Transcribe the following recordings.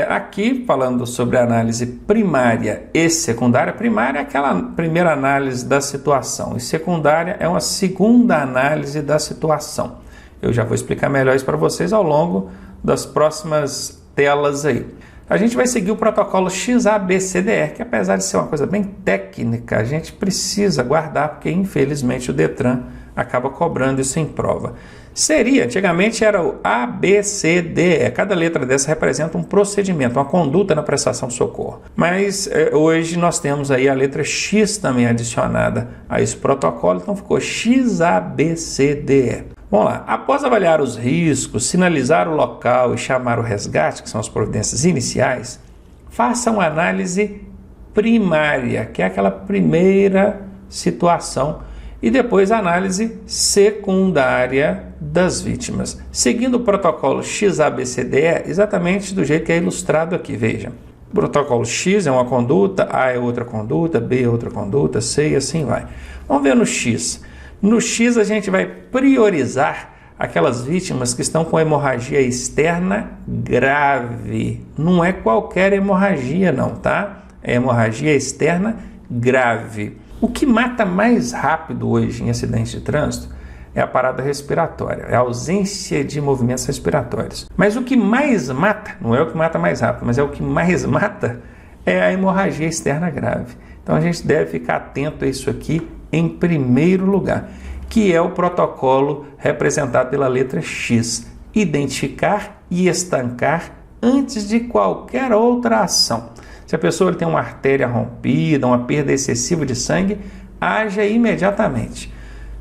Aqui, falando sobre análise primária e secundária, primária é aquela primeira análise da situação e secundária é uma segunda análise da situação. Eu já vou explicar melhor isso para vocês ao longo das próximas telas aí. A gente vai seguir o protocolo XABCDR, que apesar de ser uma coisa bem técnica, a gente precisa guardar, porque infelizmente o Detran acaba cobrando isso em prova. Antigamente era o ABCDE, cada letra dessa representa um procedimento, uma conduta na prestação de socorro. Mas hoje nós temos aí a letra X também adicionada a esse protocolo, então ficou XABCDE. Vamos lá, após avaliar os riscos, sinalizar o local e chamar o resgate, que são as providências iniciais, faça uma análise primária, que é aquela primeira situação, e depois a análise secundária das vítimas, seguindo o protocolo XABCDE, exatamente do jeito que é ilustrado aqui, veja. O protocolo X é uma conduta, A é outra conduta, B é outra conduta, C e assim vai. Vamos ver no X. No X a gente vai priorizar aquelas vítimas que estão com hemorragia externa grave. Não é qualquer hemorragia não, tá? É hemorragia externa grave. O que mata mais rápido hoje em acidentes de trânsito é a parada respiratória, é a ausência de movimentos respiratórios. Mas o que mais mata, não é o que mata mais rápido, mas é o que mais mata, é a hemorragia externa grave. Então a gente deve ficar atento a isso aqui em primeiro lugar, que é o protocolo representado pela letra X. Identificar e estancar antes de qualquer outra ação. Se a pessoa tem uma artéria rompida, uma perda excessiva de sangue, haja imediatamente.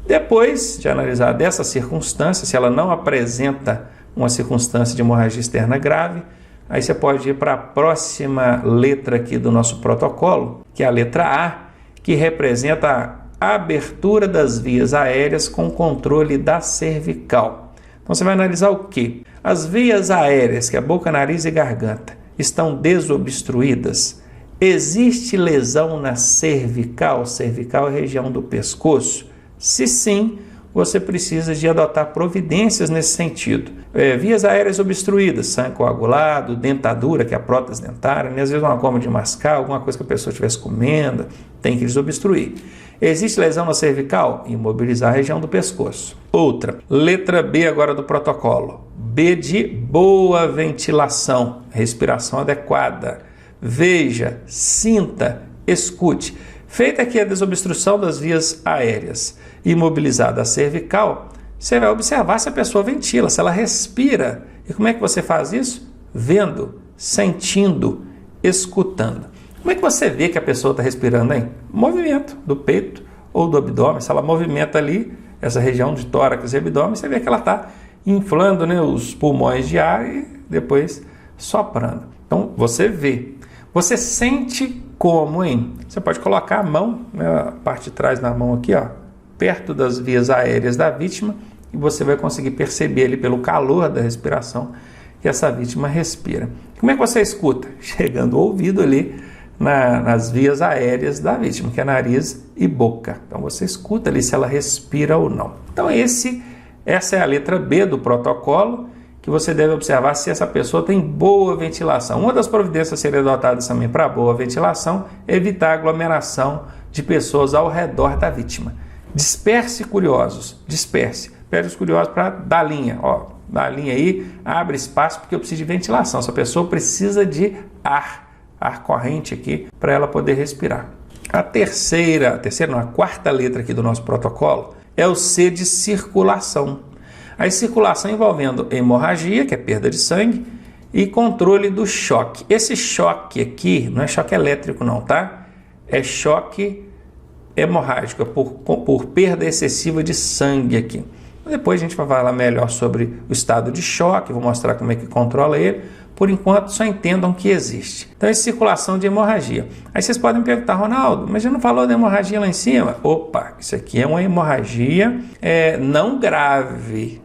Depois de analisar dessa circunstância, se ela não apresenta uma circunstância de hemorragia externa grave, aí você pode ir para a próxima letra aqui do nosso protocolo, que é a letra A, que representa a abertura das vias aéreas com controle da cervical. Então você vai analisar o quê? As vias aéreas, que é boca, nariz e garganta, estão desobstruídas? Existe lesão na cervical? Cervical é a região do pescoço? Se sim, você precisa de adotar providências nesse sentido. Vias aéreas obstruídas, sangue coagulado, dentadura, que é a prótese dentária, às vezes uma forma de mascar, alguma coisa que a pessoa estivesse comendo, tem que desobstruir. Existe lesão na cervical? Imobilizar a região do pescoço. Outra, letra B agora do protocolo. B de boa ventilação, respiração adequada. Veja, sinta, escute. Feita aqui a desobstrução das vias aéreas, imobilizada a cervical, você vai observar se a pessoa ventila, se ela respira. E como é que você faz isso? Vendo, sentindo, escutando. Como é que você vê que a pessoa está respirando, hein? Movimento do peito ou do abdômen. Se ela movimenta ali, essa região de tórax e abdômen, você vê que ela está inflando, né, os pulmões de ar e depois soprando. Então, você vê. Você sente como, hein? Você pode colocar a mão, né, a parte de trás da mão aqui, ó, perto das vias aéreas da vítima e você vai conseguir perceber ali pelo calor da respiração que essa vítima respira. Como é que você escuta? Chegando o ouvido ali nas vias aéreas da vítima, que é nariz e boca. Então você escuta ali se ela respira ou não. Então essa é a letra B do protocolo, que você deve observar se essa pessoa tem boa ventilação. Uma das providências a serem adotadas também para boa ventilação é evitar a aglomeração de pessoas ao redor da vítima. Disperse curiosos, disperse. Pede os curiosos para dar linha. Ó, dá a linha aí, abre espaço porque eu preciso de ventilação. Essa pessoa precisa de ar corrente aqui para ela poder respirar. A quarta letra aqui do nosso protocolo é o C de circulação. A circulação envolvendo hemorragia, que é perda de sangue, e controle do choque. Esse choque aqui não é choque elétrico não, tá? É choque hemorrágico, por perda excessiva de sangue aqui. Depois a gente vai falar melhor sobre o estado de choque, vou mostrar como é que controla ele. Por enquanto, só entendam que existe. Então, é circulação de hemorragia. Aí vocês podem me perguntar, Ronaldo, mas já não falou da hemorragia lá em cima? Opa, isso aqui é uma hemorragia não grave.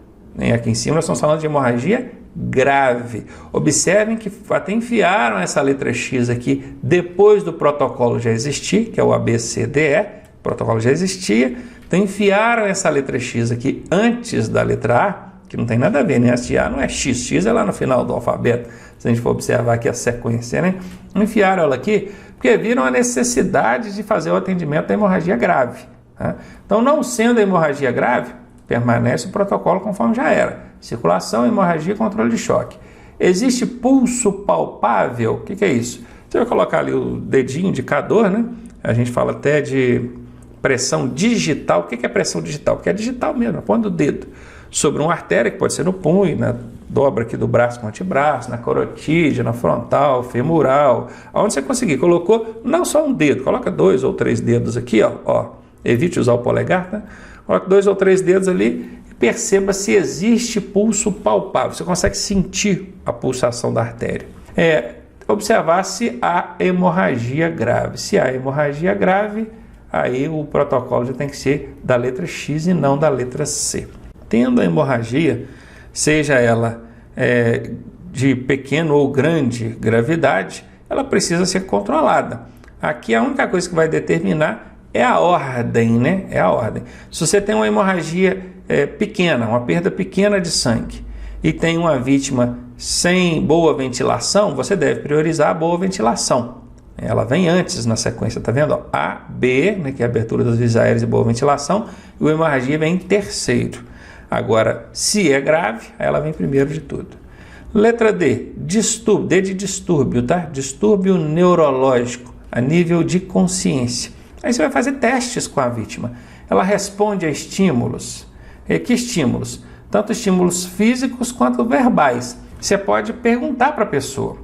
Aqui em cima nós estamos falando de hemorragia grave. Observem que até enfiaram essa letra X aqui depois do protocolo já existir, que é o ABCDE, o protocolo já existia. Então, enfiaram essa letra X aqui antes da letra A, que não tem nada a ver, né? SA não é X, X é lá no final do alfabeto, se a gente for observar aqui a sequência, né? Enfiaram ela aqui porque viram a necessidade de fazer o atendimento da hemorragia grave. Tá? Então, não sendo a hemorragia grave, permanece o protocolo conforme já era. Circulação, hemorragia e controle de choque. Existe pulso palpável? O que é isso? Você vai colocar ali o dedinho indicador, né? A gente fala até de pressão digital. O que é pressão digital? Porque é digital mesmo, a ponta do dedo. Sobre uma artéria, que pode ser no punho, na dobra aqui do braço com o antebraço, na corotídea, na frontal, femoral, aonde você conseguir. Colocou não só um dedo, coloca 2 ou 3 dedos aqui, ó. Evite usar o polegar, tá? Coloca 2 ou 3 dedos ali e perceba se existe pulso palpável. Você consegue sentir a pulsação da artéria. Observar se há hemorragia grave. Se há hemorragia grave, aí o protocolo já tem que ser da letra X e não da letra C. Tendo a hemorragia, seja ela de pequeno ou grande gravidade, ela precisa ser controlada. Aqui a única coisa que vai determinar é a ordem, né? É a ordem. Se você tem uma hemorragia pequena, uma perda pequena de sangue, e tem uma vítima sem boa ventilação, você deve priorizar a boa ventilação. Ela vem antes na sequência, tá vendo? A, B, né, que é a abertura das vias aéreas e boa ventilação, e a hemorragia vem em terceiro. Agora, se é grave, ela vem primeiro de tudo. Letra D, distúrbio, D de distúrbio, tá? Distúrbio neurológico, a nível de consciência. Aí você vai fazer testes com a vítima. Ela responde a estímulos. Que estímulos? Tanto estímulos físicos quanto verbais. Você pode perguntar para a pessoa: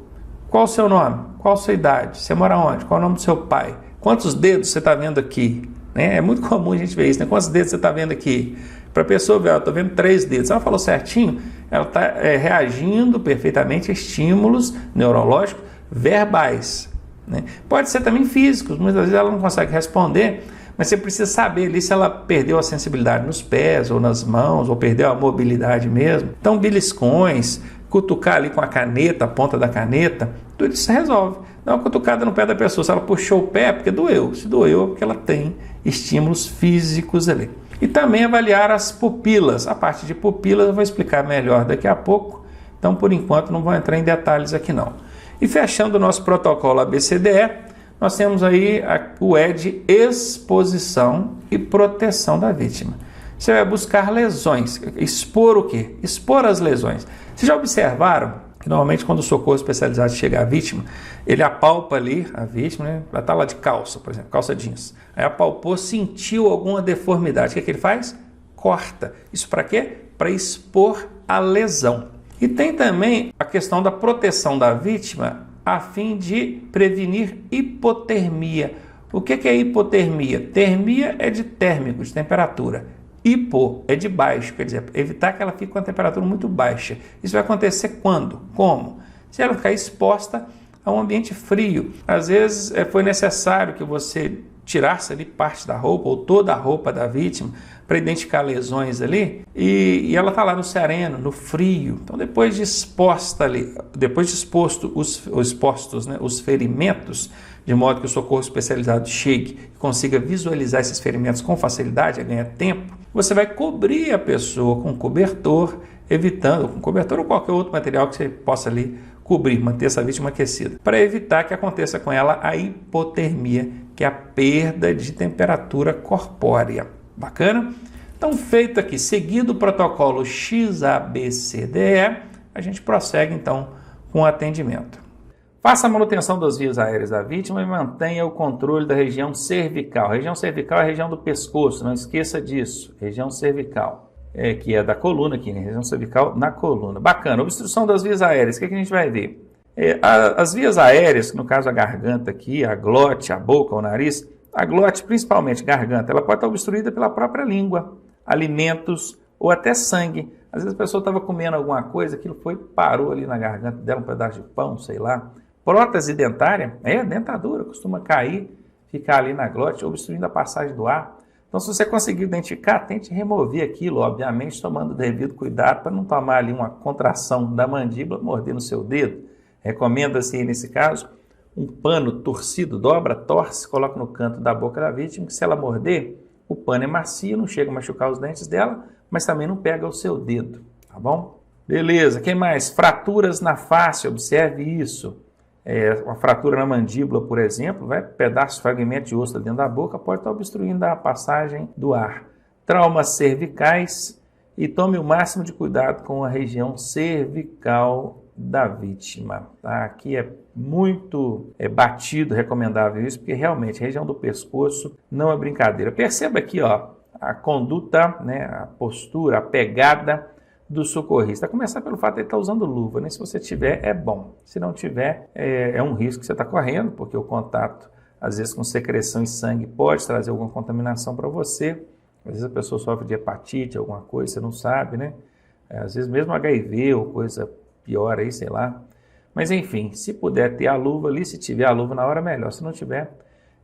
qual o seu nome? Qual a sua idade? Você mora onde? Qual é o nome do seu pai? Quantos dedos você está vendo aqui? É muito comum a gente ver isso, né? Quantos dedos você está vendo aqui? Para a pessoa ver, eu estou vendo 3 dedos. Ela falou certinho, ela está reagindo perfeitamente a estímulos neurológicos verbais. Né? Pode ser também físicos, muitas vezes ela não consegue responder, mas você precisa saber ali se ela perdeu a sensibilidade nos pés ou nas mãos, ou perdeu a mobilidade mesmo. Então, beliscões, cutucar ali com a caneta, a ponta da caneta, tudo isso resolve. Dá uma cutucada no pé da pessoa, se ela puxou o pé, porque doeu. Se doeu, é porque ela tem estímulos físicos ali. E também avaliar as pupilas. A parte de pupilas eu vou explicar melhor daqui a pouco, então por enquanto não vou entrar em detalhes aqui não. E fechando o nosso protocolo ABCDE, nós temos aí o E de exposição e proteção da vítima. Você vai buscar lesões. Expor o quê? Expor as lesões. Vocês já observaram que normalmente quando o socorro especializado chega à vítima, ele apalpa ali a vítima, né? Ela está lá de calça, por exemplo, calça jeans. Aí apalpou, sentiu alguma deformidade. O que ele faz? Corta. Isso para quê? Para expor a lesão. E tem também a questão da proteção da vítima a fim de prevenir hipotermia. O que é hipotermia? Termia é de térmico, de temperatura. Hipo é de baixo, quer dizer, evitar que ela fique com a temperatura muito baixa. Isso vai acontecer quando? Como? Se ela ficar exposta a um ambiente frio. Às vezes foi necessário que você tirasse ali parte da roupa ou toda a roupa da vítima para identificar lesões ali e ela está lá no sereno, no frio. Então depois de exposta ali, depois de exposto os ferimentos, de modo que o socorro especializado chegue e consiga visualizar esses ferimentos com facilidade, ganha tempo, você vai cobrir a pessoa com cobertor, evitando, com cobertor ou qualquer outro material que você possa ali cobrir, manter essa vítima aquecida, para evitar que aconteça com ela a hipotermia, que é a perda de temperatura corpórea. Bacana? Então, feito aqui, seguido o protocolo XABCDE, a gente prossegue então com o atendimento. Faça a manutenção das vias aéreas da vítima e mantenha o controle da região cervical. A região cervical é a região do pescoço, não esqueça disso. Região cervical, que é da coluna aqui, né? Região cervical na coluna. Bacana. Obstrução das vias aéreas, o que a gente vai ver? As vias aéreas, no caso a garganta aqui, a glote, a boca, o nariz, a glote, principalmente garganta, ela pode estar obstruída pela própria língua, alimentos ou até sangue. Às vezes a pessoa estava comendo alguma coisa, aquilo parou ali na garganta dela, um pedaço de pão, sei lá. Prótese dentária, dentadura, costuma cair, ficar ali na glote, obstruindo a passagem do ar. Então, se você conseguir identificar, tente remover aquilo, obviamente, tomando o devido cuidado para não tomar ali uma contração da mandíbula, morder no seu dedo. Recomenda-se, nesse caso, um pano torcido, dobra, torce, coloca no canto da boca da vítima, que se ela morder, o pano é macio, não chega a machucar os dentes dela, mas também não pega o seu dedo. tá bom? Beleza, quem mais? Fraturas na face, observe isso. Uma fratura na mandíbula, por exemplo, pedaço, fragmento de osso dentro da boca, pode estar obstruindo a passagem do ar. Traumas cervicais, e tome o máximo de cuidado com a região cervical da vítima. Tá? Aqui é muito batido, recomendável isso, porque realmente a região do pescoço não é brincadeira. Perceba aqui, ó, a conduta, né, a postura, a pegada do socorrista. A começar pelo fato de ele estar usando luva, né? Se você tiver, é bom. Se não tiver, é um risco que você está correndo, porque o contato, às vezes, com secreção e sangue pode trazer alguma contaminação para você. Às vezes a pessoa sofre de hepatite, alguma coisa, você não sabe, né? Às vezes mesmo HIV ou coisa pior aí, sei lá. Mas enfim, se puder ter a luva ali, se tiver a luva na hora, melhor. Se não tiver...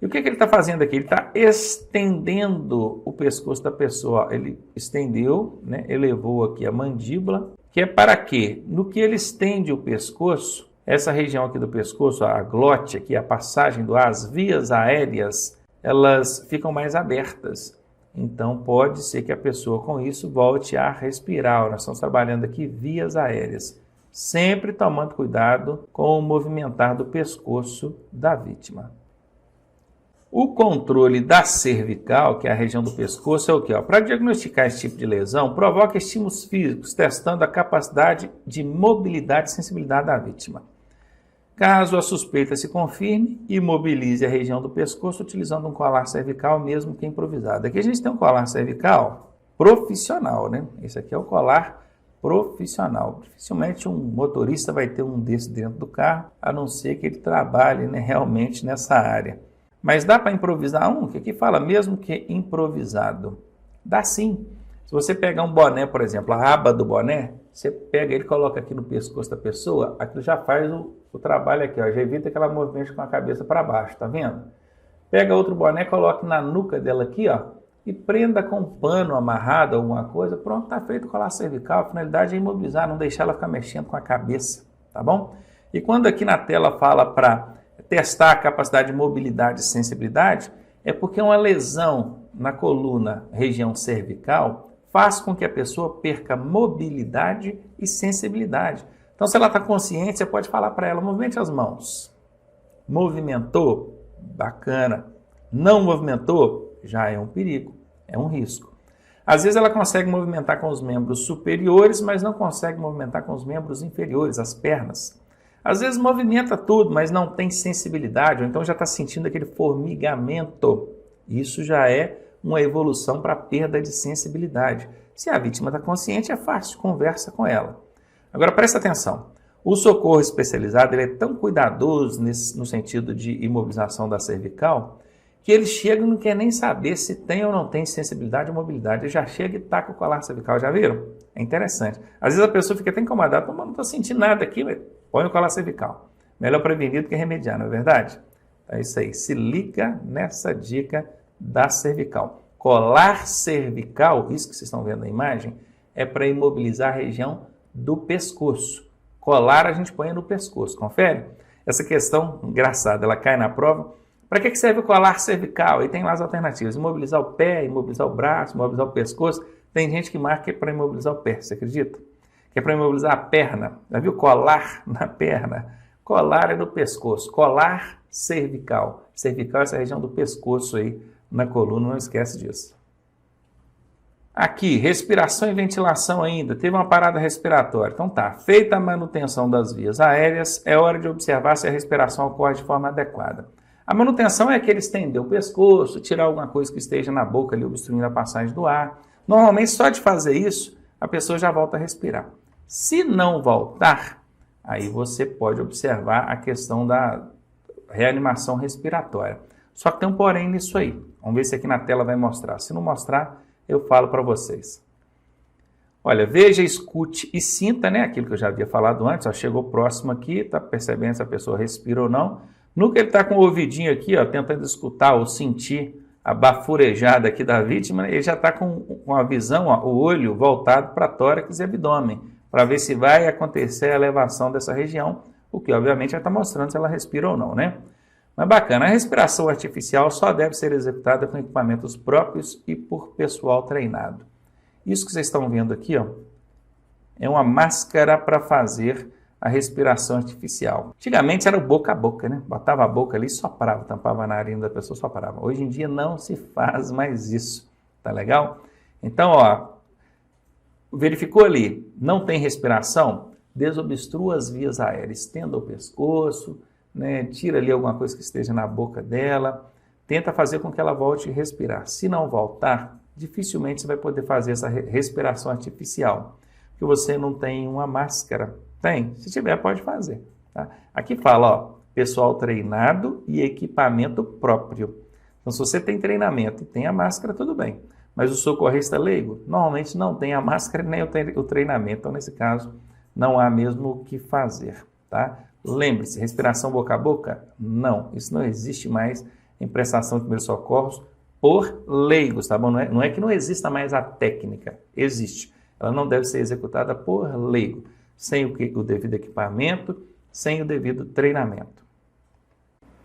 E o que ele está fazendo aqui? Ele está estendendo o pescoço da pessoa. Ele estendeu, né? Elevou aqui a mandíbula, que é para quê? No que ele estende o pescoço, essa região aqui do pescoço, a glote aqui, a passagem do ar, as vias aéreas, elas ficam mais abertas. Então, pode ser que a pessoa com isso volte a respirar. Nós estamos trabalhando aqui vias aéreas, sempre tomando cuidado com o movimentar do pescoço da vítima. O controle da cervical, que é a região do pescoço, é o quê? Para diagnosticar esse tipo de lesão, provoca estímulos físicos, testando a capacidade de mobilidade e sensibilidade da vítima. Caso a suspeita se confirme, imobilize a região do pescoço utilizando um colar cervical, mesmo que improvisado. Aqui a gente tem um colar cervical profissional, né? Esse aqui é o colar profissional. Dificilmente um motorista vai ter um desse dentro do carro, a não ser que ele trabalhe, né, realmente nessa área. Mas dá para improvisar que aqui fala mesmo que improvisado. Dá sim. Se você pegar um boné, por exemplo, a aba do boné, você pega ele e coloca aqui no pescoço da pessoa, aquilo já faz o trabalho aqui, ó, já evita que ela movimente com a cabeça para baixo, tá vendo? Pega outro boné, coloque na nuca dela aqui, ó, e prenda com um pano amarrado, alguma coisa, pronto, tá feito o colar cervical. A finalidade é imobilizar, não deixar ela ficar mexendo com a cabeça, tá bom? E quando aqui na tela fala para testar a capacidade de mobilidade e sensibilidade, é porque uma lesão na coluna, região cervical, faz com que a pessoa perca mobilidade e sensibilidade. Então, se ela está consciente, você pode falar para ela, movimente as mãos. Movimentou? Bacana. Não movimentou? Já é um perigo, é um risco. Às vezes ela consegue movimentar com os membros superiores, mas não consegue movimentar com os membros inferiores, as pernas. Às vezes movimenta tudo, mas não tem sensibilidade, ou então já está sentindo aquele formigamento. Isso já é uma evolução para perda de sensibilidade. Se a vítima está consciente, é fácil, conversa com ela. Agora, presta atenção. O socorro especializado ele é tão cuidadoso no sentido de imobilização da cervical, que ele chega e não quer nem saber se tem ou não tem sensibilidade ou mobilidade. Ele já chega e taca o colar cervical. Já viram? É interessante. Às vezes a pessoa fica até incomodada, mas não estou sentindo nada aqui, mas põe o colar cervical. Melhor prevenir do que remediar, não é verdade? É isso aí. Se liga nessa dica da cervical. Colar cervical, isso que vocês estão vendo na imagem, é para imobilizar a região do pescoço. Colar a gente põe no pescoço, confere? Essa questão engraçada, ela cai na prova. Para que serve o colar cervical? E tem lá as alternativas. Imobilizar o pé, imobilizar o braço, imobilizar o pescoço. Tem gente que marca que é para imobilizar o pé, você acredita? Que é para imobilizar a perna. Já viu colar na perna? Colar é no pescoço. Colar cervical. Cervical é essa região do pescoço aí na coluna, não esquece disso. Aqui, respiração e ventilação ainda. Teve uma parada respiratória. Então tá, feita a manutenção das vias aéreas, é hora de observar se a respiração ocorre de forma adequada. A manutenção é aquele estender o pescoço, tirar alguma coisa que esteja na boca ali, obstruindo a passagem do ar. Normalmente, só de fazer isso, a pessoa já volta a respirar. Se não voltar, aí você pode observar a questão da reanimação respiratória. Só que tem um porém nisso aí. Vamos ver se aqui na tela vai mostrar. Se não mostrar, eu falo para vocês. Olha, veja, escute e sinta, né? Aquilo que eu já havia falado antes. Ó, chegou próximo aqui, tá percebendo se a pessoa respira ou não. No que ele está com o ouvidinho aqui, ó, tentando escutar ou sentir a bafurejada aqui da vítima, ele já está com a visão, ó, o olho voltado para tórax e abdômen, para ver se vai acontecer a elevação dessa região, o que obviamente já está mostrando se ela respira ou não, né? Mas bacana, a respiração artificial só deve ser executada com equipamentos próprios e por pessoal treinado. Isso que vocês estão vendo aqui, ó, É uma máscara para fazer a respiração artificial. Antigamente era o boca a boca, né? Botava a boca ali e soprava, tampava a narina da pessoa e soprava. Hoje em dia não se faz mais isso, tá legal? Então, ó, verificou ali, não tem respiração? Desobstrua as vias aéreas, estenda o pescoço, né? Tira ali alguma coisa que esteja na boca dela, tenta fazer com que ela volte a respirar. Se não voltar, dificilmente você vai poder fazer essa respiração artificial, porque você não tem uma máscara. Tem? Se tiver, pode fazer. Tá? Aqui fala, ó, pessoal treinado e equipamento próprio. Então, se você tem treinamento e tem a máscara, tudo bem. Mas o socorrista leigo, normalmente não tem a máscara nem o treinamento. Então, nesse caso, não há mesmo o que fazer. Tá? Lembre-se, respiração boca a boca? Não, isso não existe mais em prestação de primeiros socorros por leigos, tá bom? Não é que não exista mais a técnica, existe. Ela não deve ser executada por leigo, sem o devido equipamento, sem o devido treinamento.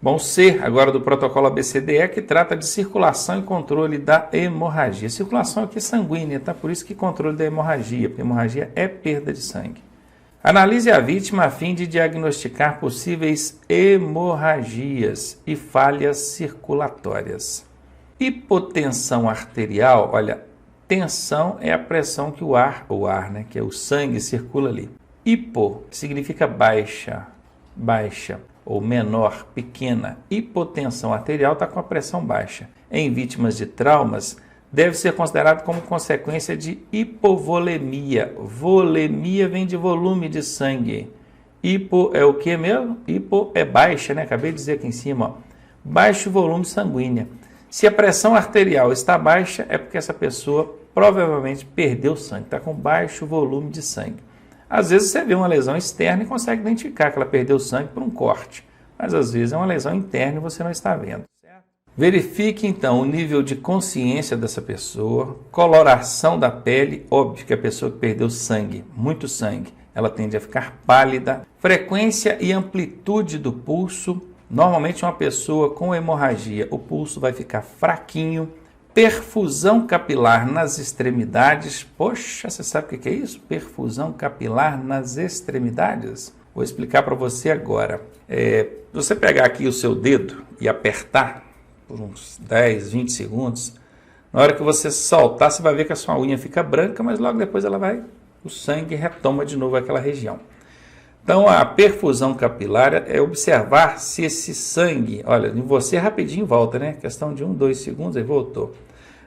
Bom, C, agora do protocolo ABCDE, que trata de circulação e controle da hemorragia. Circulação aqui é sanguínea, tá? Por isso que controle da hemorragia, porque hemorragia é perda de sangue. Analise a vítima a fim de diagnosticar possíveis hemorragias e falhas circulatórias. Hipotensão arterial, olha, tensão é a pressão que o ar, né, que é o sangue, circula ali. Hipo significa baixa ou menor, pequena. Hipotensão arterial está com a pressão baixa. Em vítimas de traumas, deve ser considerado como consequência de hipovolemia. Volemia vem de volume de sangue. Hipo é o que mesmo? Hipo é baixa, né? Acabei de dizer aqui em cima, ó. Baixo volume sanguíneo. Se a pressão arterial está baixa, é porque essa pessoa provavelmente perdeu sangue, está com baixo volume de sangue. Às vezes você vê uma lesão externa e consegue identificar que ela perdeu sangue por um corte, mas às vezes é uma lesão interna e você não está vendo. Verifique então o nível de consciência dessa pessoa, coloração da pele, óbvio que a pessoa que perdeu sangue, muito sangue, ela tende a ficar pálida, frequência e amplitude do pulso. Normalmente uma pessoa com hemorragia, o pulso vai ficar fraquinho, perfusão capilar nas extremidades. Poxa, você sabe o que é isso? Perfusão capilar nas extremidades? Vou explicar para você agora. Você pegar aqui o seu dedo e apertar por uns 10, 20 segundos, na hora que você soltar, você vai ver que a sua unha fica branca, mas logo depois o sangue retoma de novo aquela região. Então, a perfusão capilar é observar se esse sangue, olha, em você rapidinho volta, né? Questão de 1, 2 segundos, aí voltou.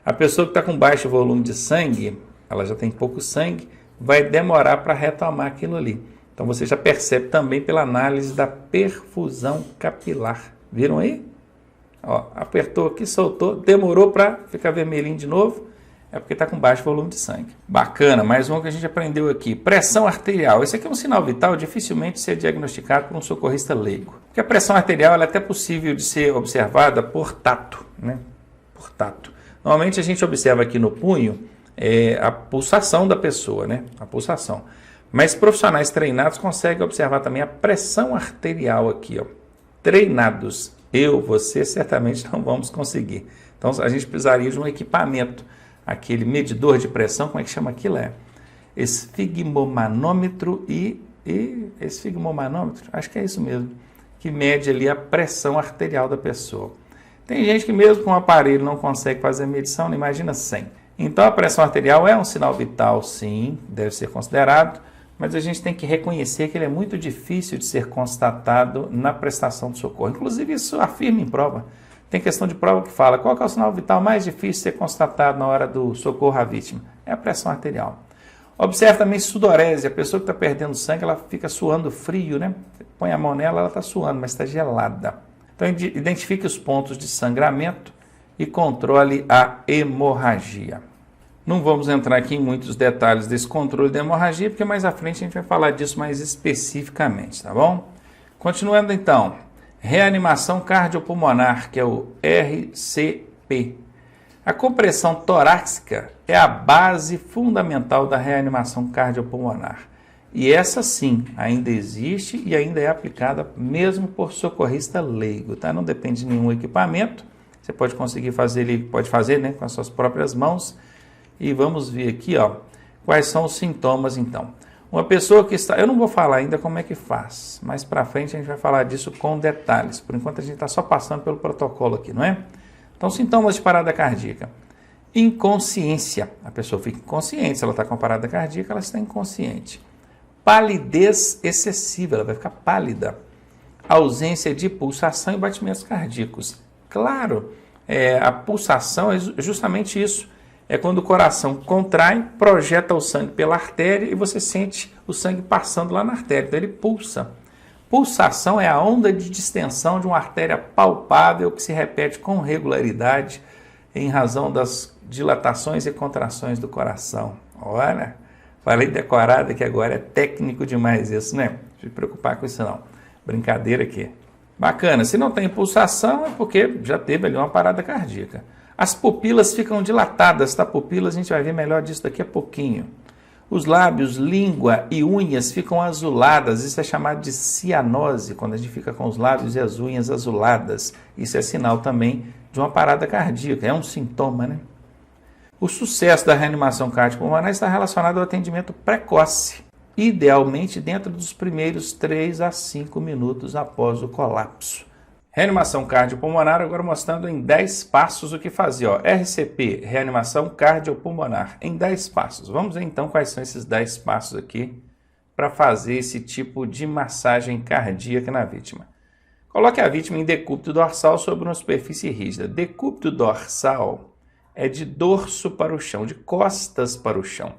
A pessoa que está com baixo volume de sangue, ela já tem pouco sangue, vai demorar para retomar aquilo ali. Então, você já percebe também pela análise da perfusão capilar. Viram aí? Ó, apertou aqui, soltou, demorou para ficar vermelhinho de novo. É porque está com baixo volume de sangue. Bacana, mais um que a gente aprendeu aqui. Pressão arterial. Esse aqui é um sinal vital dificilmente ser diagnosticado por um socorrista leigo. Porque a pressão arterial ela é até possível de ser observada por tato, né? Por tato. Normalmente a gente observa aqui no punho a pulsação da pessoa, né? A pulsação. Mas profissionais treinados conseguem observar também a pressão arterial aqui, ó. Treinados. Você certamente não vamos conseguir. Então a gente precisaria de um equipamento. Aquele medidor de pressão, como é que chama aquilo? Esfigmomanômetro esfigmomanômetro, acho que é isso mesmo, que mede ali a pressão arterial da pessoa. Tem gente que mesmo com o aparelho não consegue fazer a medição, imagina sem. Então a pressão arterial é um sinal vital, sim, deve ser considerado, mas a gente tem que reconhecer que ele é muito difícil de ser constatado na prestação de socorro. Inclusive isso afirma em prova. Tem questão de prova que fala qual que é o sinal vital mais difícil de ser constatado na hora do socorro à vítima. É a pressão arterial. Observe também sudorese. A pessoa que está perdendo sangue, ela fica suando frio, né? Você põe a mão nela, ela está suando, mas está gelada. Então, identifique os pontos de sangramento e controle a hemorragia. Não vamos entrar aqui em muitos detalhes desse controle da hemorragia, porque mais à frente a gente vai falar disso mais especificamente, tá bom? Continuando então. Reanimação cardiopulmonar, que é o RCP. A compressão torácica é a base fundamental da reanimação cardiopulmonar. E essa sim, ainda existe e ainda é aplicada mesmo por socorrista leigo, tá? Não depende de nenhum equipamento. Você pode conseguir fazer, ele pode fazer, né, com as suas próprias mãos. E vamos ver aqui, ó, quais são os sintomas então. Uma pessoa que está... Eu não vou falar ainda como é que faz, mas para frente a gente vai falar disso com detalhes. Por enquanto a gente está só passando pelo protocolo aqui, não é? Então, sintomas de parada cardíaca. Inconsciência. A pessoa fica inconsciente. Se ela está com parada cardíaca, ela está inconsciente. Palidez excessiva, ela vai ficar pálida. Ausência de pulsação e batimentos cardíacos. Claro, a pulsação é justamente isso. É quando o coração contrai, projeta o sangue pela artéria e você sente o sangue passando lá na artéria. Então ele pulsa. Pulsação é a onda de distensão de uma artéria palpável que se repete com regularidade em razão das dilatações e contrações do coração. Olha, falei decorado que agora é técnico demais isso, né? Não se preocupar com isso não. Brincadeira aqui. Bacana, se não tem pulsação é porque já teve ali uma parada cardíaca. As pupilas ficam dilatadas, tá? Pupilas, a gente vai ver melhor disso daqui a pouquinho. Os lábios, língua e unhas ficam azuladas, isso é chamado de cianose, quando a gente fica com os lábios e as unhas azuladas. Isso é sinal também de uma parada cardíaca, é um sintoma, né? O sucesso da reanimação cardiopulmonar está relacionado ao atendimento precoce, idealmente dentro dos primeiros 3 a 5 minutos após o colapso. Reanimação cardiopulmonar, agora mostrando em 10 passos o que fazer. Ó, RCP, reanimação cardiopulmonar, em 10 passos. Vamos ver então quais são esses 10 passos aqui para fazer esse tipo de massagem cardíaca na vítima. Coloque a vítima em decúbito dorsal sobre uma superfície rígida. Decúbito dorsal é de dorso para o chão, de costas para o chão,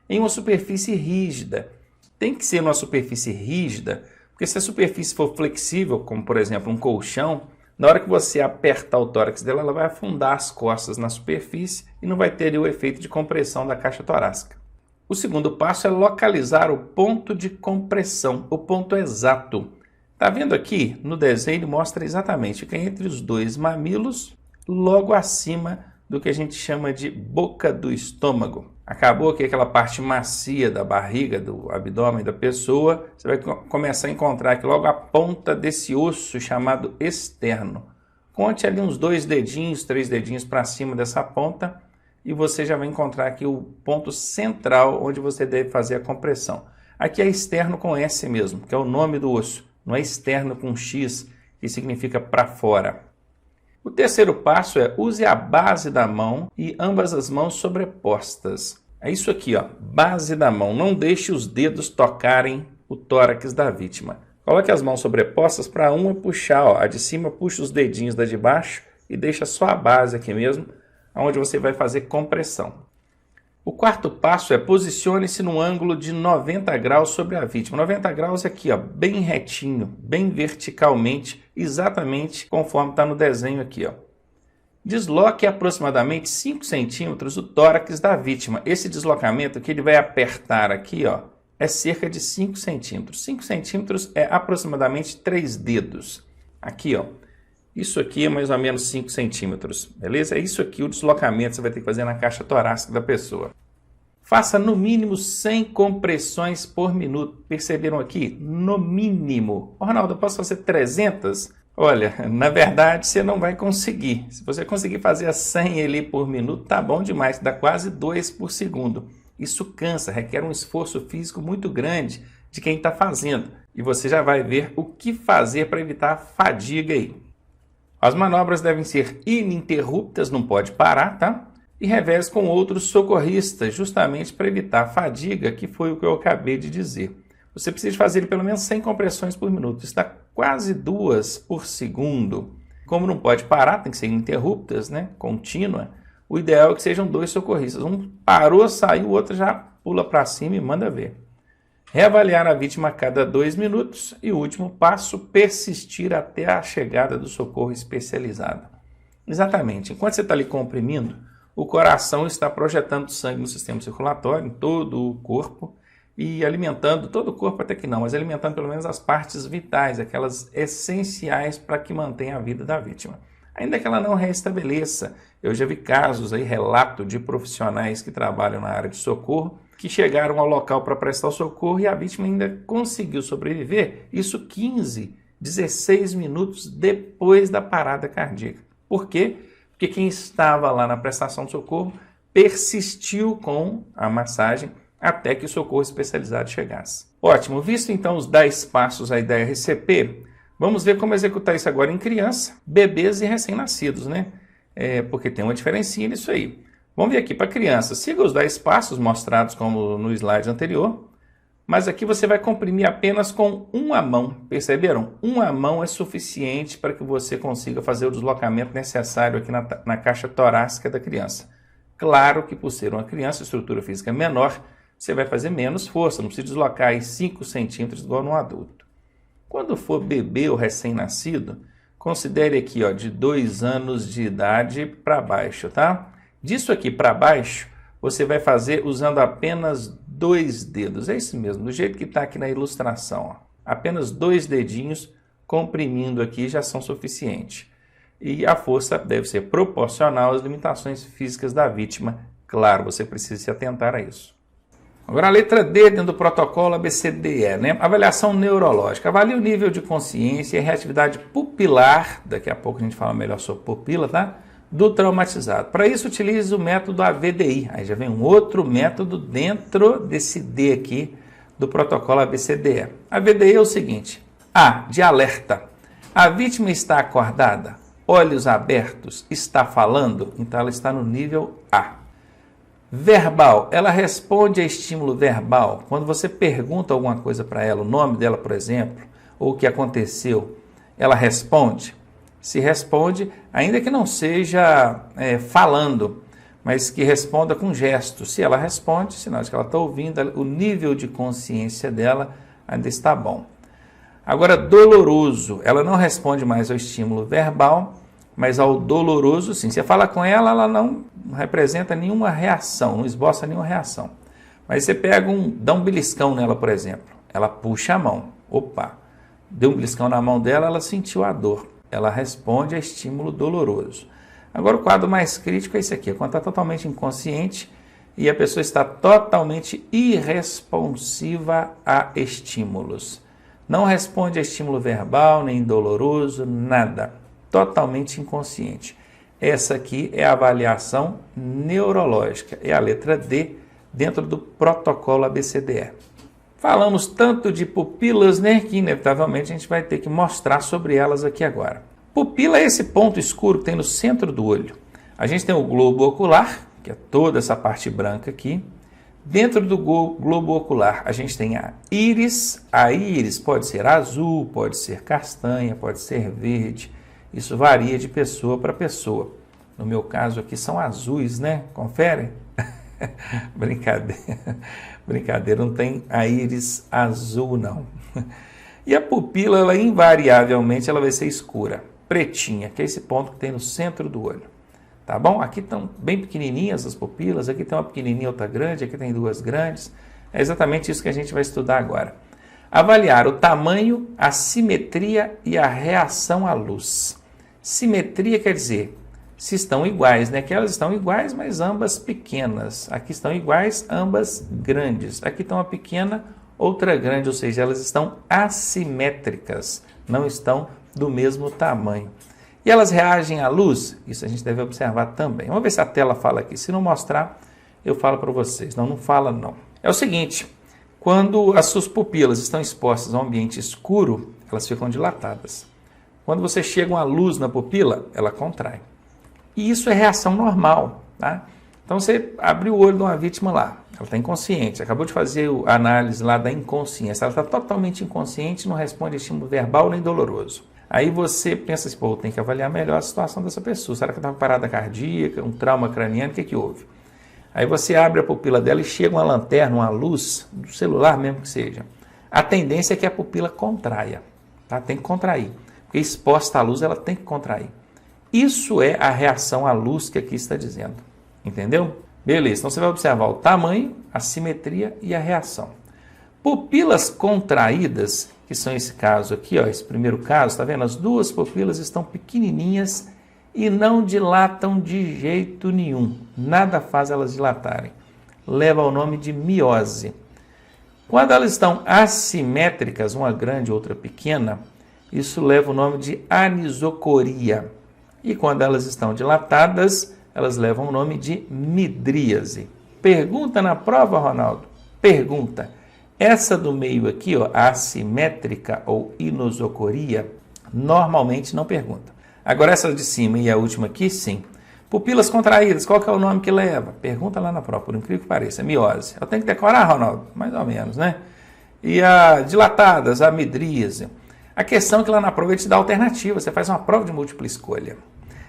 em uma superfície rígida. Tem que ser uma superfície rígida, porque se a superfície for flexível, como por exemplo um colchão, na hora que você apertar o tórax dela, ela vai afundar as costas na superfície e não vai ter o efeito de compressão da caixa torácica. O segundo passo é localizar o ponto de compressão, o ponto exato. Está vendo aqui? No desenho ele mostra exatamente, fica entre os dois mamilos, logo acima do que a gente chama de boca do estômago. Acabou aqui aquela parte macia da barriga, do abdômen da pessoa, você vai começar a encontrar aqui logo a ponta desse osso chamado externo. Conte ali uns 2 dedinhos, 3 dedinhos para cima dessa ponta e você já vai encontrar aqui o ponto central onde você deve fazer a compressão. Aqui é externo com S mesmo, que é o nome do osso, não é externo com X, que significa para fora. O terceiro passo é use a base da mão e ambas as mãos sobrepostas. É isso aqui, ó, base da mão. Não deixe os dedos tocarem o tórax da vítima. Coloque as mãos sobrepostas para uma puxar, ó, a de cima puxa os dedinhos da de baixo e deixa só a base aqui mesmo, onde você vai fazer compressão. O quarto passo é posicione-se num ângulo de 90 graus sobre a vítima. 90 graus aqui, ó, bem retinho, bem verticalmente, exatamente conforme está no desenho aqui, ó. Desloque aproximadamente 5 centímetros o tórax da vítima. Esse deslocamento que ele vai apertar aqui, ó, é cerca de 5 centímetros. 5 centímetros é aproximadamente 3 dedos. Aqui, ó. Isso aqui é mais ou menos 5 centímetros, beleza? É isso aqui o deslocamento que você vai ter que fazer na caixa torácica da pessoa. Faça no mínimo 100 compressões por minuto. Perceberam aqui? No mínimo. Ô, Ronaldo, eu posso fazer 300? Olha, na verdade você não vai conseguir. Se você conseguir fazer a 100 ali por minuto, tá bom demais, dá quase 2 por segundo. Isso cansa, requer um esforço físico muito grande de quem está fazendo. E você já vai ver o que fazer para evitar a fadiga aí. As manobras devem ser ininterruptas, não pode parar, tá? E reveze com outros socorristas, justamente para evitar a fadiga, que foi o que eu acabei de dizer. Você precisa fazer pelo menos 100 compressões por minuto, isso dá quase 2 por segundo. Como não pode parar, tem que ser ininterruptas, né? Contínua, o ideal é que sejam 2 socorristas. Um parou, saiu, o outro já pula para cima e manda ver. Reavaliar a vítima a cada 2 minutos e o último passo, persistir até a chegada do socorro especializado. Exatamente, enquanto você está ali comprimindo, o coração está projetando sangue no sistema circulatório, em todo o corpo, e alimentando, todo o corpo até que não, mas alimentando pelo menos as partes vitais, aquelas essenciais para que mantenha a vida da vítima. Ainda que ela não restabeleça, eu já vi casos aí, relato de profissionais que trabalham na área de socorro, que chegaram ao local para prestar o socorro e a vítima ainda conseguiu sobreviver, isso 15, 16 minutos depois da parada cardíaca. Por quê? Porque quem estava lá na prestação de socorro persistiu com a massagem, até que o socorro especializado chegasse. Ótimo, visto então os 10 passos aí da RCP, vamos ver como executar isso agora em criança, bebês e recém-nascidos, né? Porque tem uma diferencinha nisso aí. Vamos ver aqui para criança. Siga os 10 passos mostrados como no slide anterior, mas aqui você vai comprimir apenas com uma mão. Perceberam? Uma mão é suficiente para que você consiga fazer o deslocamento necessário aqui na caixa torácica da criança. Claro que por ser uma criança, estrutura física menor, você vai fazer menos força, não precisa deslocar aí 5 centímetros igual num adulto. Quando for bebê ou recém-nascido, considere aqui ó, de 2 anos de idade para baixo, tá? Disso aqui para baixo, você vai fazer usando apenas 2 dedos. É isso mesmo, do jeito que está aqui na ilustração. Ó. Apenas 2 dedinhos comprimindo aqui já são suficientes. E a força deve ser proporcional às limitações físicas da vítima. Claro, você precisa se atentar a isso. Agora a letra D dentro do protocolo ABCDE, né? Avaliação neurológica. Avalie o nível de consciência e reatividade pupilar, daqui a pouco a gente fala melhor sobre pupila, tá? Do traumatizado. Para isso, utilize o método AVDI. Aí já vem um outro método dentro desse D aqui do protocolo ABCDE. AVDI é o seguinte: A, de alerta. A vítima está acordada, olhos abertos, está falando, então ela está no nível A. Verbal, ela responde a estímulo verbal. Quando você pergunta alguma coisa para ela, o nome dela, por exemplo, ou o que aconteceu, ela responde. Se responde, ainda que não seja falando, mas que responda com gestos. Se ela responde, sinal de que ela está ouvindo, o nível de consciência dela ainda está bom. Agora, doloroso, ela não responde mais ao estímulo verbal, mas ao doloroso, sim. Você fala com ela, ela não representa nenhuma reação, não esboça nenhuma reação. Mas você dá um beliscão nela, por exemplo. Ela puxa a mão. Opa, deu um beliscão na mão dela, ela sentiu a dor. Ela responde a estímulo doloroso. Agora o quadro mais crítico é esse aqui, quando está totalmente inconsciente e a pessoa está totalmente irresponsiva a estímulos. Não responde a estímulo verbal, nem doloroso, nada. Totalmente inconsciente. Essa aqui é a avaliação neurológica, é a letra D dentro do protocolo ABCDE. Falamos tanto de pupilas, né, que inevitavelmente a gente vai ter que mostrar sobre elas aqui agora. Pupila é esse ponto escuro que tem no centro do olho. A gente tem o globo ocular, que é toda essa parte branca aqui. Dentro do globo ocular a gente tem a íris. A íris pode ser azul, pode ser castanha, pode ser verde. Isso varia de pessoa para pessoa. No meu caso aqui são azuis, né? Confere? Brincadeira. Brincadeira, não tem a íris azul, não. E a pupila, ela invariavelmente ela vai ser escura, pretinha, que é esse ponto que tem no centro do olho. Tá bom? Aqui estão bem pequenininhas as pupilas, aqui tem uma pequenininha, outra grande, aqui tem 2 grandes. É exatamente isso que a gente vai estudar agora. Avaliar o tamanho, a simetria e a reação à luz. Simetria quer dizer se estão iguais, né? Que elas estão iguais, mas ambas pequenas. Aqui estão iguais, ambas grandes. Aqui está uma pequena, outra grande, ou seja, elas estão assimétricas, não estão do mesmo tamanho. E elas reagem à luz? Isso a gente deve observar também. Vamos ver se a tela fala aqui. Se não mostrar, eu falo para vocês. Não fala não. É o seguinte, quando as suas pupilas estão expostas a um ambiente escuro, elas ficam dilatadas. Quando você chega uma luz na pupila, ela contrai. E isso é reação normal, tá? Então você abriu o olho de uma vítima lá, ela está inconsciente, acabou de fazer a análise lá da inconsciência, ela está totalmente inconsciente, não responde a estímulo verbal nem doloroso. Aí você pensa assim, pô, tem que avaliar melhor a situação dessa pessoa, será que está com parada cardíaca, um trauma craniano, o que houve? Aí você abre a pupila dela e chega uma lanterna, uma luz, do celular mesmo que seja. A tendência é que a pupila contraia, tá? Tem que contrair, porque exposta à luz ela tem que contrair. Isso é a reação à luz que aqui está dizendo. Entendeu? Beleza, então você vai observar o tamanho, a simetria e a reação. Pupilas contraídas, que são esse caso aqui, ó, esse primeiro caso, está vendo? As 2 pupilas estão pequenininhas e não dilatam de jeito nenhum. Nada faz elas dilatarem. Leva ao nome de miose. Quando elas estão assimétricas, uma grande e outra pequena, isso leva o nome de anisocoria. E quando elas estão dilatadas, elas levam o nome de midríase. Pergunta na prova, Ronaldo. Pergunta: essa do meio aqui, ó, assimétrica ou inosocoria, normalmente não pergunta. Agora essa de cima e a última aqui, sim. Pupilas contraídas, qual que é o nome que leva? Pergunta lá na prova, por incrível que pareça, miose. Eu tenho que decorar, Ronaldo? Mais ou menos, né? E a dilatadas, a midríase. A questão é que lá na prova ele te dá alternativa, você faz uma prova de múltipla escolha.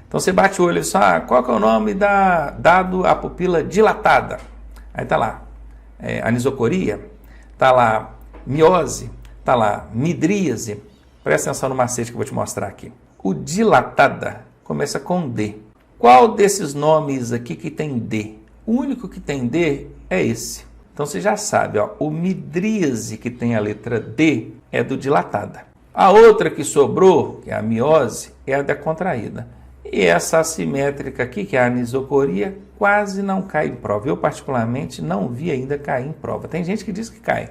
Então você bate o olho e só, qual que é o nome dado à pupila dilatada? Aí tá lá, anisocoria, tá lá, miose, tá lá, midríase. Presta atenção no macete que eu vou te mostrar aqui. O dilatada começa com D. Qual desses nomes aqui que tem D? O único que tem D é esse. Então você já sabe, ó, o midríase que tem a letra D é do dilatada. A outra que sobrou, que é a miose, é a da contraída. E essa assimétrica aqui, que é a anisocoria, quase não cai em prova. Eu, particularmente, não vi ainda cair em prova. Tem gente que diz que cai.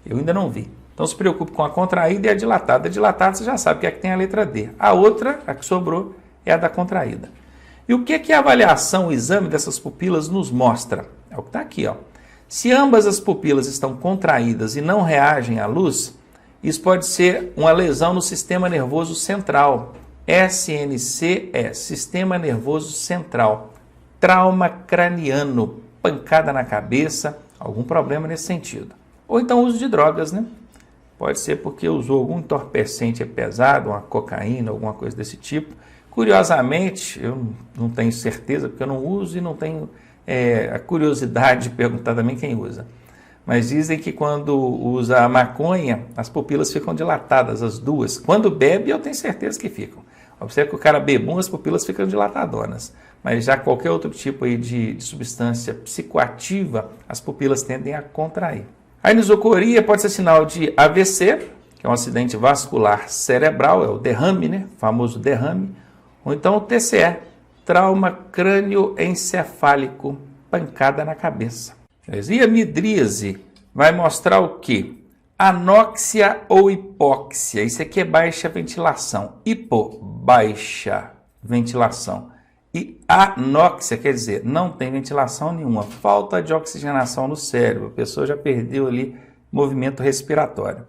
Eu ainda não vi. Então se preocupe com a contraída e a dilatada. A dilatada você já sabe que é a que tem a letra D. A outra, a que sobrou, é a da contraída. E o que a avaliação, o exame dessas pupilas nos mostra? É o que está aqui, ó. Se ambas as pupilas estão contraídas e não reagem à luz, isso pode ser uma lesão no sistema nervoso central. SNC é Sistema Nervoso Central. Trauma craniano, pancada na cabeça, algum problema nesse sentido. Ou então uso de drogas, né? Pode ser porque usou algum entorpecente pesado, uma cocaína, alguma coisa desse tipo. Curiosamente, eu não tenho certeza, porque eu não uso e não tenho a curiosidade de perguntar também quem usa. Mas dizem que quando usa a maconha, as pupilas ficam dilatadas, as duas. Quando bebe, eu tenho certeza que ficam. Observe que o cara bebum, as pupilas ficam dilatadonas. Mas já qualquer outro tipo aí de substância psicoativa, as pupilas tendem a contrair. A anisocoria pode ser sinal de AVC, que é um acidente vascular cerebral, é o derrame, né? O famoso derrame. Ou então o TCE, trauma crânioencefálico, pancada na cabeça. E a midríase vai mostrar o quê? Anóxia ou hipóxia. Isso aqui é baixa ventilação. Hipo, baixa ventilação. E anóxia quer dizer não tem ventilação nenhuma. Falta de oxigenação no cérebro. A pessoa já perdeu ali movimento respiratório.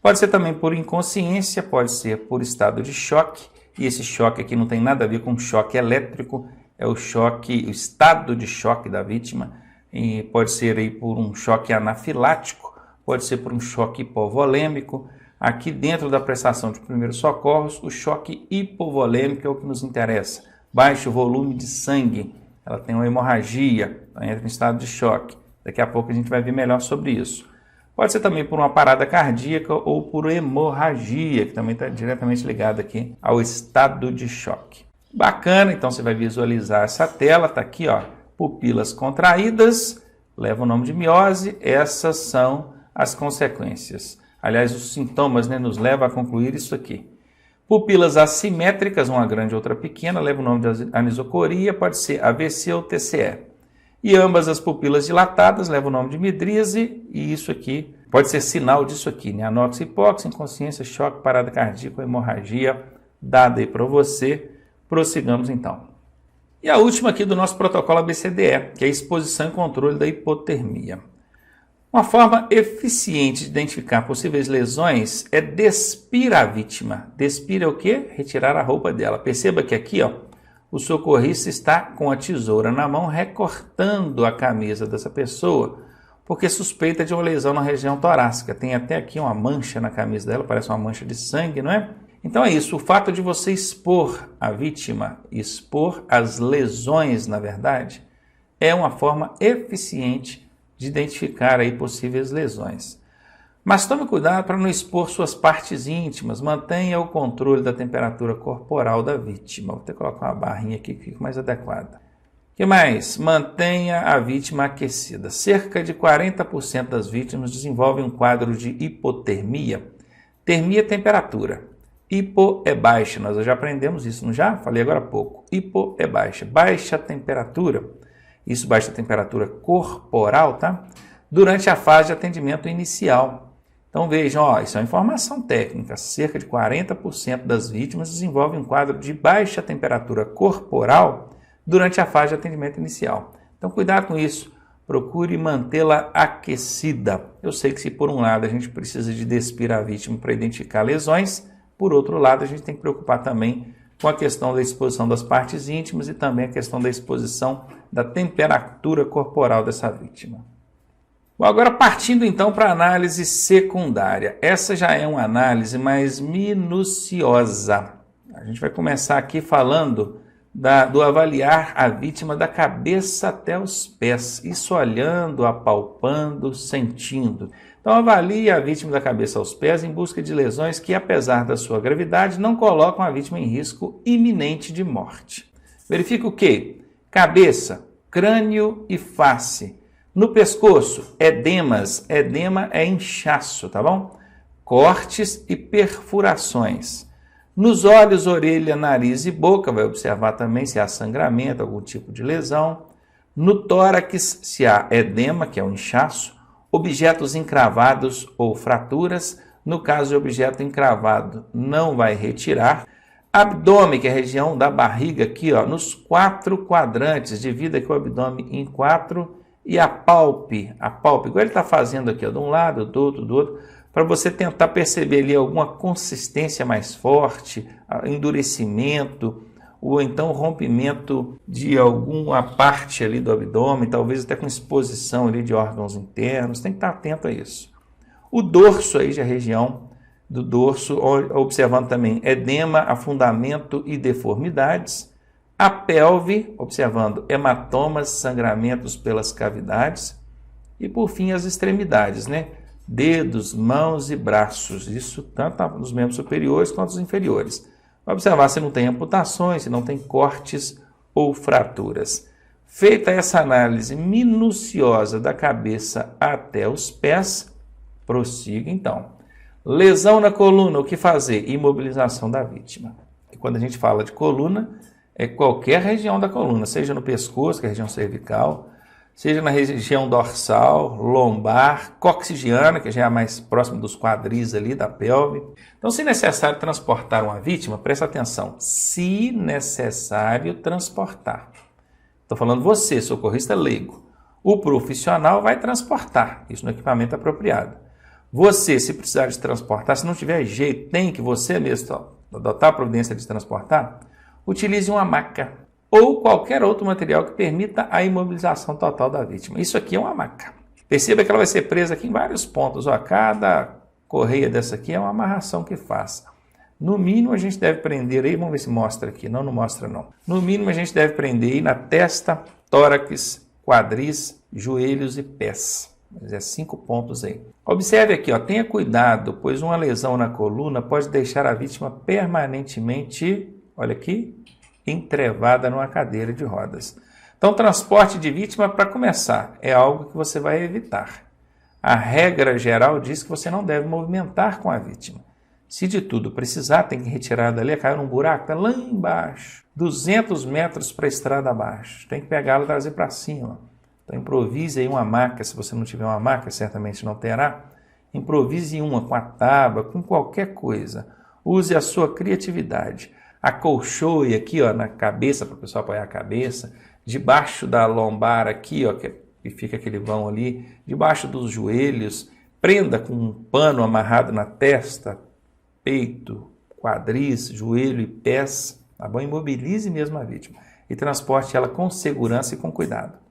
Pode ser também por inconsciência, pode ser por estado de choque. E esse choque aqui não tem nada a ver com choque elétrico. É o choque, o estado de choque da vítima. E pode ser aí por um choque anafilático, pode ser por um choque hipovolêmico. Aqui dentro da prestação de primeiros socorros, o choque hipovolêmico é o que nos interessa. Baixo volume de sangue, ela tem uma hemorragia, entra em estado de choque. Daqui a pouco a gente vai ver melhor sobre isso. Pode ser também por uma parada cardíaca ou por hemorragia, que também está diretamente ligada aqui ao estado de choque. Bacana, então você vai visualizar essa tela, está aqui, ó. Pupilas contraídas, leva o nome de miose, essas são as consequências. Aliás, os sintomas, né, nos levam a concluir isso aqui. Pupilas assimétricas, uma grande e outra pequena, leva o nome de anisocoria, pode ser AVC ou TCE. E ambas as pupilas dilatadas levam o nome de midríase, e isso aqui pode ser sinal disso aqui, né? Anóxia, hipóxia, inconsciência, choque, parada cardíaca, hemorragia, dada aí para você. Prossigamos então. E a última aqui do nosso protocolo ABCDE, que é a exposição e controle da hipotermia. Uma forma eficiente de identificar possíveis lesões é despir a vítima. Despir é o quê? Retirar a roupa dela. Perceba que aqui, ó, o socorrista está com a tesoura na mão recortando a camisa dessa pessoa, porque suspeita de uma lesão na região torácica. Tem até aqui uma mancha na camisa dela, parece uma mancha de sangue, não é? Então é isso, o fato de você expor a vítima, expor as lesões, na verdade, é uma forma eficiente de identificar aí possíveis lesões. Mas tome cuidado para não expor suas partes íntimas, mantenha o controle da temperatura corporal da vítima. Vou ter que colocar uma barrinha aqui que fica mais adequada. O que mais? Mantenha a vítima aquecida. Cerca de 40% das vítimas desenvolvem um quadro de hipotermia. Termia é temperatura. Hipo é baixa, nós já aprendemos isso, não já? Falei agora há pouco. Hipo é baixa. Baixa temperatura, isso baixa temperatura corporal, tá? Durante a fase de atendimento inicial. Então vejam, ó, isso é uma informação técnica. Cerca de 40% das vítimas desenvolvem um quadro de baixa temperatura corporal durante a fase de atendimento inicial. Então cuidado com isso. procure mantê-la aquecida. Eu sei que se por um lado a gente precisa de despir a vítima para identificar lesões, por outro lado a gente tem que preocupar também com a questão da exposição das partes íntimas e também a questão da exposição da temperatura corporal dessa vítima. Bom, agora partindo então para a análise secundária. Essa já é uma análise mais minuciosa. A gente vai começar aqui falando do avaliar a vítima da cabeça até os pés. Isso olhando, apalpando, sentindo. Então avalie a vítima da cabeça aos pés em busca de lesões que, apesar da sua gravidade, não colocam a vítima em risco iminente de morte. Verifique o quê? Cabeça, crânio e face. No pescoço, edemas. Edema é inchaço, tá bom? Cortes e perfurações. Nos olhos, orelha, nariz e boca, vai observar também se há sangramento, algum tipo de lesão. No tórax, se há edema, que é o inchaço, objetos encravados ou fraturas. No caso de objeto encravado, não vai retirar. Abdômen, que é a região da barriga aqui, ó, nos 4 quadrantes, divida aqui o abdômen em 4 e apalpe, igual ele está fazendo aqui, ó, de um lado, do outro, para você tentar perceber ali alguma consistência mais forte, endurecimento, ou então rompimento de alguma parte ali do abdômen, talvez até com exposição ali de órgãos internos, tem que estar atento a isso. O dorso aí, já a região do dorso, observando também edema, afundamento e deformidades. A pelve, observando hematomas, sangramentos pelas cavidades. E por fim as extremidades, né? Dedos, mãos e braços, isso tanto nos membros superiores quanto nos inferiores. Vai observar se não tem amputações, se não tem cortes ou fraturas. Feita essa análise minuciosa da cabeça até os pés, prossiga então. Lesão na coluna, o que fazer? Imobilização da vítima. E quando a gente fala de coluna, é qualquer região da coluna, seja no pescoço, que é a região cervical, seja na região dorsal, lombar, coxigiana, que já é a mais próxima dos quadris ali, da pelve. Então, se necessário transportar uma vítima, presta atenção, se necessário transportar. Estou falando você, socorrista leigo. O profissional vai transportar, isso no equipamento apropriado. Você, se precisar de transportar, se não tiver jeito, tem que você mesmo adotar a providência de transportar, utilize uma maca ou qualquer outro material que permita a imobilização total da vítima. Isso aqui é uma maca. Perceba que ela vai ser presa aqui em vários pontos. Ó, cada correia dessa aqui é uma amarração que faça. No mínimo a gente deve prender aí, vamos ver se mostra aqui. Não mostra não. No mínimo a gente deve prender aí na testa, tórax, quadris, joelhos e pés. Mas é 5 pontos aí. Observe aqui, ó, tenha cuidado, pois uma lesão na coluna pode deixar a vítima permanentemente, olha aqui, entrevada numa cadeira de rodas. Então, transporte de vítima, para começar, é algo que você vai evitar. A regra geral diz que você não deve movimentar com a vítima. Se de tudo precisar, tem que retirar dali, caiu num buraco, está lá embaixo, 200 metros para a estrada abaixo. Tem que pegá-la e trazer para cima. Então, improvise aí uma maca, se você não tiver uma maca, certamente não terá. Improvise uma com a tábua, com qualquer coisa. Use a sua criatividade. Acolchoe aqui, ó, na cabeça, para o pessoal apoiar a cabeça. Debaixo da lombar aqui, ó, que fica aquele vão ali. Debaixo dos joelhos. Prenda com um pano amarrado na testa, peito, quadris, joelho e pés. Tá bom? Imobilize mesmo a vítima. E transporte ela com segurança e com cuidado.